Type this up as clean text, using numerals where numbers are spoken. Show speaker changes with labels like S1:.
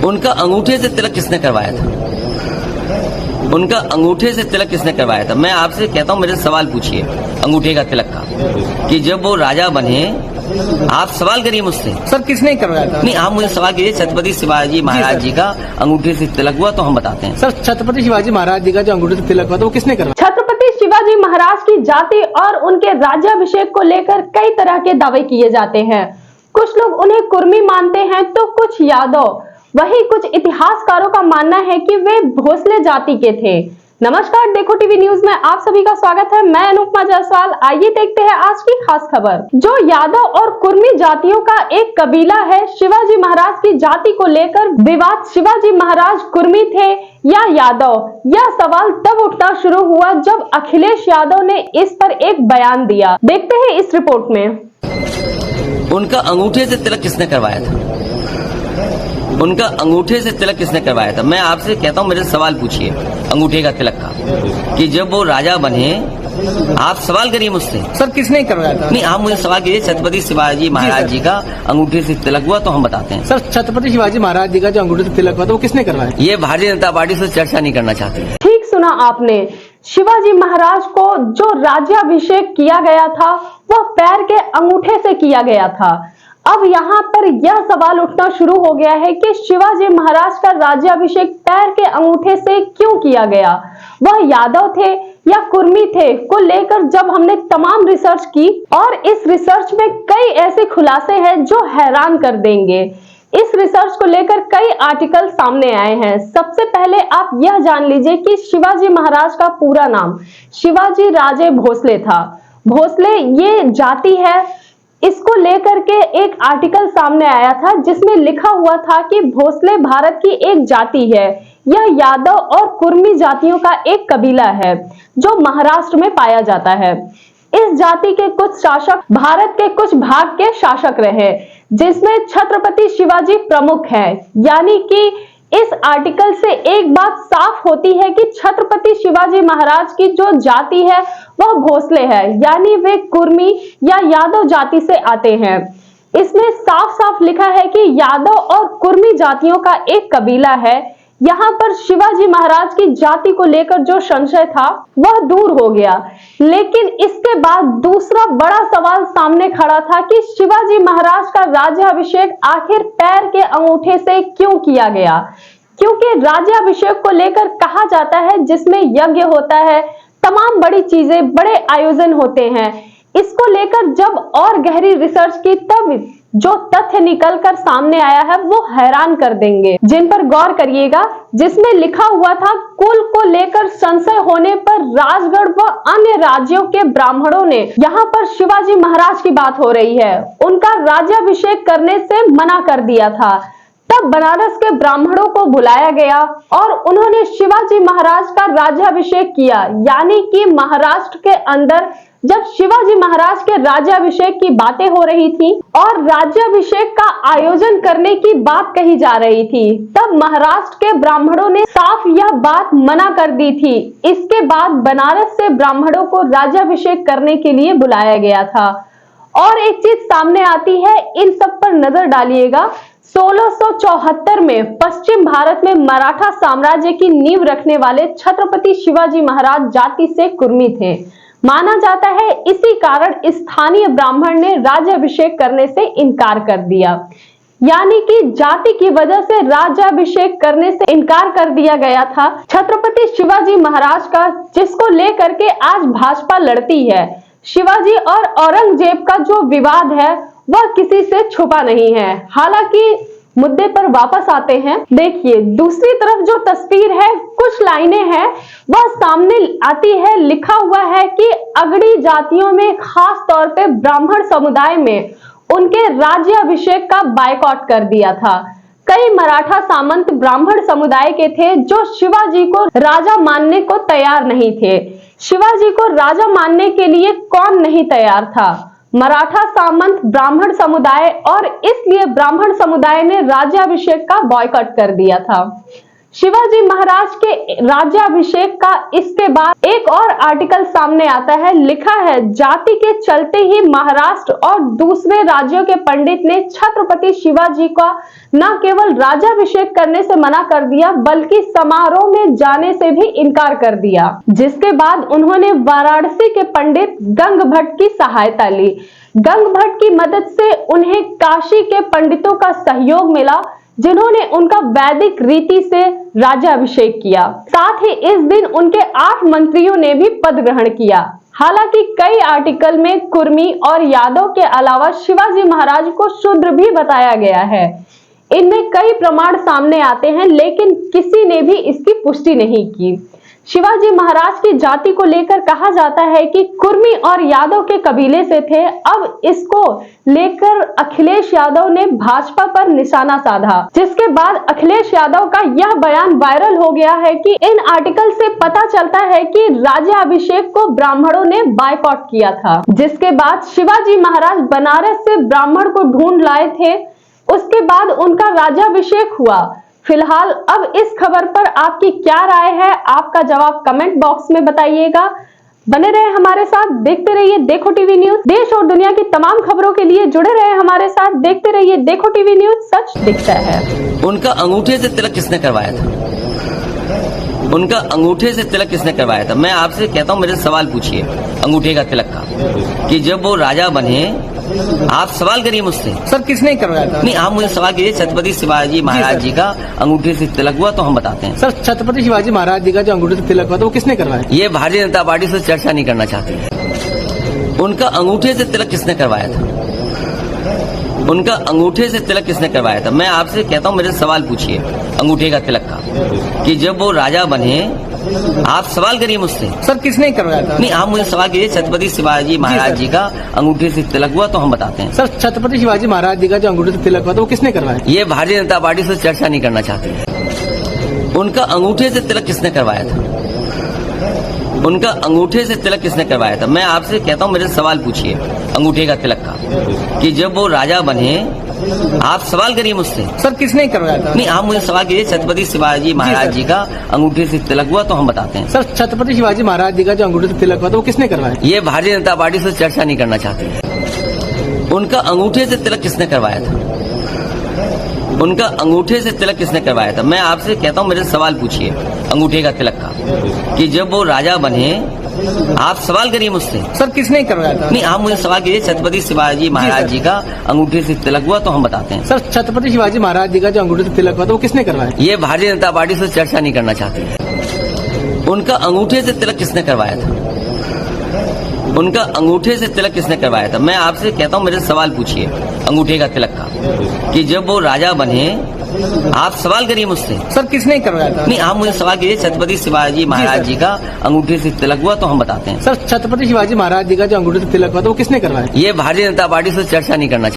S1: उनका अंगूठे से तिलक किसने करवाया था? उनका अंगूठे से तिलक किसने करवाया था? मैं आपसे कहता हूँ, मेरे सवाल पूछिए अंगूठे का तिलक का, कि जब वो राजा बने, आप सवाल करिए मुझसे।
S2: सर किसने करवाया था?
S1: नहीं, आप मुझे सवाल कीजिए। छत्रपति शिवाजी महाराज जी का अंगूठे से तिलक हुआ तो हम बताते हैं।
S2: सर छत्रपति शिवाजी महाराज जी का जो अंगूठे से तिलक हुआ था वो किसने करवाया?
S3: छत्रपति शिवाजी महाराज की जाति और उनके राज्याभिषेक को लेकर कई तरह के दावे किए जाते हैं। कुछ लोग उन्हें कुर्मी मानते हैं तो कुछ यादव। वहीं कुछ इतिहासकारों का मानना है कि वे भोसले जाति के थे। नमस्कार, देखो टीवी न्यूज में आप सभी का स्वागत है। मैं अनुपमा जायसवाल। आइए देखते हैं आज की खास खबर। जो यादव और कुर्मी जातियों का एक कबीला है, शिवाजी महाराज की जाति को लेकर विवाद शिवाजी महाराज कुर्मी थे या यादव, यह सवाल तब उठना शुरू हुआ जब अखिलेश यादव ने इस पर एक बयान दिया। देखते हैं इस रिपोर्ट में।
S1: उनका अंगूठे से तिलक किसने करवाया था? उनका अंगूठे से तिलक किसने करवाया था? मैं आपसे कहता हूँ, मेरे सवाल पूछिए अंगूठे का तिलक का, कि जब वो राजा बने, आप सवाल करिए मुझसे।
S2: सर किसने करवाया था?
S1: नहीं, आप मुझे सवाल कीजिए। छत्रपति शिवाजी महाराज जी का अंगूठे से तिलक हुआ तो हम बताते हैं।
S2: सर छत्रपति शिवाजी महाराज जी का जो अंगूठे से तिलक हुआ था वो किसने करवाया?
S1: ये भारतीय जनता पार्टी से चर्चा नहीं करना चाहती।
S3: ठीक सुना आपने। शिवाजी महाराज को जो राज्याभिषेक किया गया था वह पैर के अंगूठे से किया गया था। अब यहाँ पर यह सवाल उठना शुरू हो गया है कि शिवाजी महाराज का राज्याभिषेक पैर के अंगूठे से क्यों किया गया? वह यादव थे या कुर्मी थे को लेकर जब हमने तमाम रिसर्च की, और इस रिसर्च में कई ऐसे खुलासे हैं जो हैरान कर देंगे। इस रिसर्च को लेकर कई आर्टिकल सामने आए हैं। सबसे पहले आप यह जान लीजिए कि शिवाजी महाराज का पूरा नाम शिवाजी राजे भोसले था। भोसले ये जाति है, इसको लेकर के एक आर्टिकल सामने आया था जिसमें लिखा हुआ था कि भोसले भारत की एक जाति है। यह यादव और कुर्मी जातियों का एक कबीला है जो महाराष्ट्र में पाया जाता है। इस जाति के कुछ शासक भारत के कुछ भाग के शासक रहे, जिसमें छत्रपति शिवाजी प्रमुख है। यानी कि इस आर्टिकल से एक बात साफ होती है कि छत्रपति शिवाजी महाराज की जो जाति है वह भोसले है, यानी वे कुर्मी या यादव जाति से आते हैं। इसमें साफ साफ लिखा है कि यादव और कुर्मी जातियों का एक कबीला है। यहाँ पर शिवाजी महाराज की जाति को लेकर जो संशय था वह दूर हो गया। लेकिन इसके बाद दूसरा बड़ा सवाल सामने खड़ा था कि शिवाजी महाराज का राज्याभिषेक आखिर पैर के अंगूठे से क्यों किया गया? क्योंकि राज्याभिषेक को लेकर कहा जाता है जिसमें यज्ञ होता है, तमाम बड़ी चीजें, बड़े आयोजन होते हैं। इसको लेकर जब और गहरी रिसर्च की तब जो तथ्य निकलकर सामने आया है वो हैरान कर देंगे, जिन पर गौर करिएगा। जिसमें लिखा हुआ था, कुल को लेकर संशय होने पर राजगढ़ व अन्य राज्यों के ब्राह्मणों ने, यहाँ पर शिवाजी महाराज की बात हो रही है, उनका राज्याभिषेक करने से मना कर दिया था। तब बनारस के ब्राह्मणों को बुलाया गया और उन्होंने शिवाजी महाराज का राज्याभिषेक किया। यानी कि महाराष्ट्र के अंदर जब शिवाजी महाराज के राज्याभिषेक की बातें हो रही थी और राज्याभिषेक का आयोजन करने की बात कही जा रही थी, तब महाराष्ट्र के ब्राह्मणों ने साफ यह बात मना कर दी थी। इसके बाद बनारस से ब्राह्मणों को राज्याभिषेक करने के लिए बुलाया गया था। और एक चीज सामने आती है, इन सब पर नजर डालिएगा। 1674 में पश्चिम भारत में मराठा साम्राज्य की नींव रखने वाले छत्रपति शिवाजी महाराज जाति से कुर्मी थे। माना जाता है इसी कारण स्थानीय ब्राह्मण ने राज्याभिषेक करने से इनकार कर दिया। यानी कि जाति की वजह से राज्याभिषेक करने से इनकार कर दिया गया था छत्रपति शिवाजी महाराज का, जिसको लेकर के आज भाजपा लड़ती है। शिवाजी और औरंगजेब का जो विवाद है वह किसी से छुपा नहीं है। हालांकि मुद्दे पर वापस आते हैं। देखिए, दूसरी तरफ जो तस्वीर है, कुछ लाइनें हैं वह सामने आती है। लिखा हुआ है कि अगड़ी जातियों में, खास तौर पे ब्राह्मण समुदाय में, उनके राज्याभिषेक का बायकॉट कर दिया था। कई मराठा सामंत ब्राह्मण समुदाय के थे जो शिवाजी को राजा मानने को तैयार नहीं थे। शिवाजी को राजा मानने के लिए कौन नहीं तैयार था? मराठा सामंत ब्राह्मण समुदाय, और इसलिए ब्राह्मण समुदाय ने राज्याभिषेक का बॉयकॉट कर दिया था। शिवाजी महाराज के राज्याभिषेक का इसके बाद एक और आर्टिकल सामने आता है। लिखा है, जाति के चलते ही महाराष्ट्र और दूसरे राज्यों के पंडित ने छत्रपति शिवाजी का न केवल राज्याभिषेक करने से मना कर दिया बल्कि समारोह में जाने से भी इनकार कर दिया। जिसके बाद उन्होंने वाराणसी के पंडित गंग भट्ट की सहायता ली। गंग भट्ट की मदद से उन्हें काशी के पंडितों का सहयोग मिला जिन्होंने उनका वैदिक रीति से राज्याभिषेक किया। साथ ही इस दिन उनके 8 मंत्रियों ने भी पद ग्रहण किया। हालांकि कई आर्टिकल में कुर्मी और यादव के अलावा शिवाजी महाराज को शूद्र भी बताया गया है। इनमें कई प्रमाण सामने आते हैं लेकिन किसी ने भी इसकी पुष्टि नहीं की। शिवाजी महाराज की जाति को लेकर कहा जाता है कि कुर्मी और यादव के कबीले से थे। अब इसको लेकर अखिलेश यादव ने भाजपा पर निशाना साधा, जिसके बाद अखिलेश यादव का यह बयान वायरल हो गया है कि इन आर्टिकल से पता चलता है कि राज्याभिषेक को ब्राह्मणों ने बायकॉट किया था। जिसके बाद शिवाजी महाराज बनारस से ब्राह्मण को ढूंढ लाए थे, उसके बाद उनका राज्याभिषेक हुआ। फिलहाल अब इस खबर पर आपकी क्या राय है, आपका जवाब कमेंट बॉक्स में बताइएगा। बने रहे हमारे साथ, देखते रहिए देखो टीवी न्यूज। देश और दुनिया की तमाम खबरों के लिए जुड़े रहे हमारे साथ, देखते रहिए देखो टीवी न्यूज, सच दिखता है।
S1: उनका अंगूठे से तिलक किसने करवाया था? उनका अंगूठे से तिलक किसने करवाया था? मैं आपसे कहता हूँ, मेरे सवाल पूछिए अंगूठे का तिलक का, कि जब वो राजा बने, आप सवाल करिए मुझसे।
S2: सर किसने करवाया था?
S1: नहीं, आप मुझे सवाल कीजिए। छत्रपति शिवाजी महाराज जी का अंगूठे से तिलक हुआ तो हम बताते हैं।
S2: सर छत्रपति शिवाजी महाराज जी का जो अंगूठे से तिलक हुआ था वो किसने करवाया?
S1: ये भारतीय जनता पार्टी से चर्चा नहीं करना चाहती। उनका अंगूठे से तिलक किसने करवाया था? उनका अंगूठे से तिलक किसने करवाया था? मैं आपसे कहता हूँ, मेरे सवाल पूछिए अंगूठे का तिलक का, कि जब वो राजा बने, आप सवाल करिए मुझसे।
S2: सर किसने करवाया था?
S1: नहीं, आप मुझे सवाल कीजिए। छत्रपति शिवाजी महाराज जी का अंगूठे से तिलक हुआ तो हम बताते हैं।
S2: सर छत्रपति शिवाजी महाराज जी का जो अंगूठे से तिलक हुआ था वो किसने करवाया?
S1: ये भारतीय जनता पार्टी से चर्चा नहीं करना चाहती। उनका अंगूठे से तिलक किसने करवाया था? उनका अंगूठे से तिलक किसने करवाया था? मैं आपसे कहता हूँ, मेरे सवाल पूछिए अंगूठे का तिलक का, कि जब वो राजा बने, आप सवाल करिए मुझसे।
S2: सर किसने करवाया था?
S1: नहीं, आप मुझे सवाल कीजिए। छत्रपति शिवाजी महाराज जी का अंगूठे से तिलक हुआ तो हम बताते हैं।
S2: सर छत्रपति शिवाजी महाराज जी का जो अंगूठे से तिलक हुआ था वो किसने करवाया?
S1: ये भारतीय जनता पार्टी से चर्चा नहीं करना चाहती। उनका अंगूठे से तिलक किसने करवाया था? उनका अंगूठे से तिलक किसने करवाया था? मैं आपसे कहता हूँ, मेरे सवाल पूछिए अंगूठे का तिलक का, कि जब वो राजा बने, आप सवाल करिए मुझसे।
S2: सर किसने करवाया था?
S1: नहीं, आप मुझे सवाल कीजिए। छत्रपति शिवाजी महाराज जी का अंगूठे से तिलक हुआ तो हम बताते हैं।
S2: सर छत्रपति शिवाजी महाराज जी का जो अंगूठे से तिलक हुआ था वो किसने करवाया?
S1: ये भारतीय जनता पार्टी से चर्चा नहीं करना चाहती। उनका अंगूठे से तिलक किसने करवाया था? उनका अंगूठे से तिलक किसने करवाया था? मैं आपसे कहता हूँ, मेरे सवाल पूछिए अंगूठे का तिलक का, कि जब वो राजा बने, आप सवाल करिए मुझसे।
S2: सर किसने करवाया था?
S1: नहीं, आप मुझे सवाल कीजिए। छत्रपति शिवाजी महाराज जी का अंगूठे से तिलक हुआ तो हम बताते हैं।
S2: सर छत्रपति शिवाजी महाराज जी का जो अंगूठे से तिलक हुआ था वो किसने करवाया?
S1: ये भारतीय जनता पार्टी से चर्चा नहीं करना चाहती।